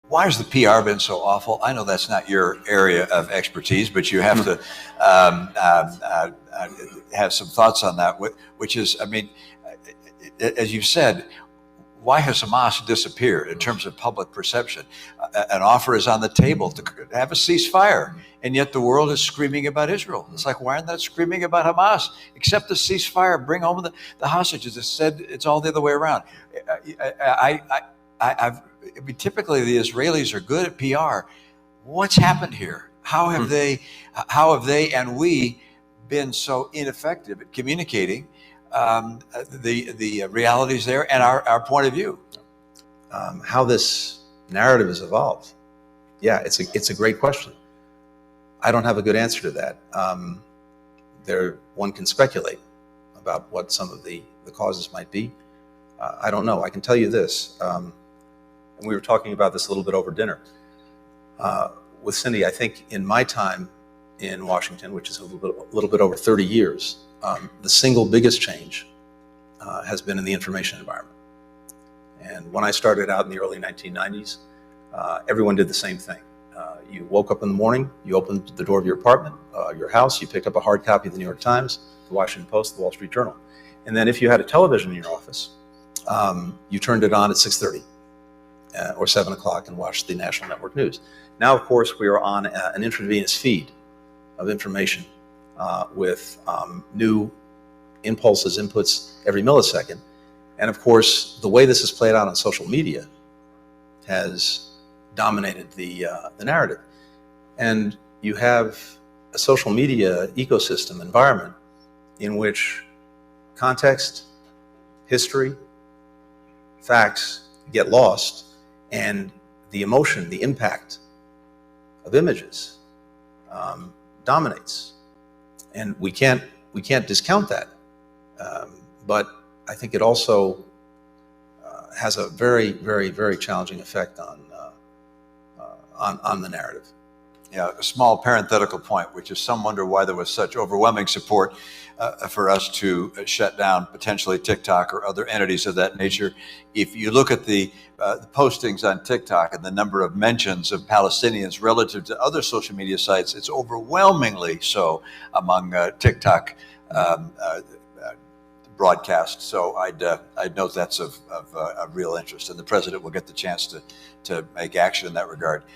why has the PR been so awful? I know that's not your area of expertise, but you have to have some thoughts on that, which is, I mean, as you've said, why has Hamas disappeared in terms of public perception? An offer is on the table to have a ceasefire, and yet the world is screaming about Israel. It's like, why aren't they screaming about Hamas? Accept the ceasefire, bring home the hostages. It said it's all the other way around. I mean, typically the Israelis are good at PR. What's happened here? How have they and we been so ineffective at communicating the realities there and our point of view? How this narrative has evolved? Yeah, it's a great question. I don't have a good answer to that. One can speculate about what some of the causes might be. I don't know. I can tell you this, and we were talking about this a little bit over dinner with Cindy. I think in my time in Washington, which is a little bit over 30 years, the single biggest change has been in the information environment. And when I started out in the early 1990s, everyone did the same thing. You woke up in the morning, you opened the door of your apartment, your house, you picked up a hard copy of the New York Times, the Washington Post, the Wall Street Journal. And then if you had a television in your office, you turned it on at 6:30 or 7 o'clock and watched the national network news. Now, of course, we are on an intravenous feed of information with new impulses, inputs every millisecond. And of course, the way this is played out on social media has dominated the narrative. And you have a social media ecosystem environment in which context, history, facts get lost, and the emotion, the impact of images dominates. And we can't discount that. But I think it also has a very, very, very challenging effect on the narrative. Yeah, a small parenthetical point, which is some wonder why there was such overwhelming support for us to shut down potentially TikTok or other entities of that nature. If you look at the postings on TikTok and the number of mentions of Palestinians relative to other social media sites, it's overwhelmingly so among TikTok broadcasts. So I'd note that's of real interest, and the president will get the chance to make action in that regard.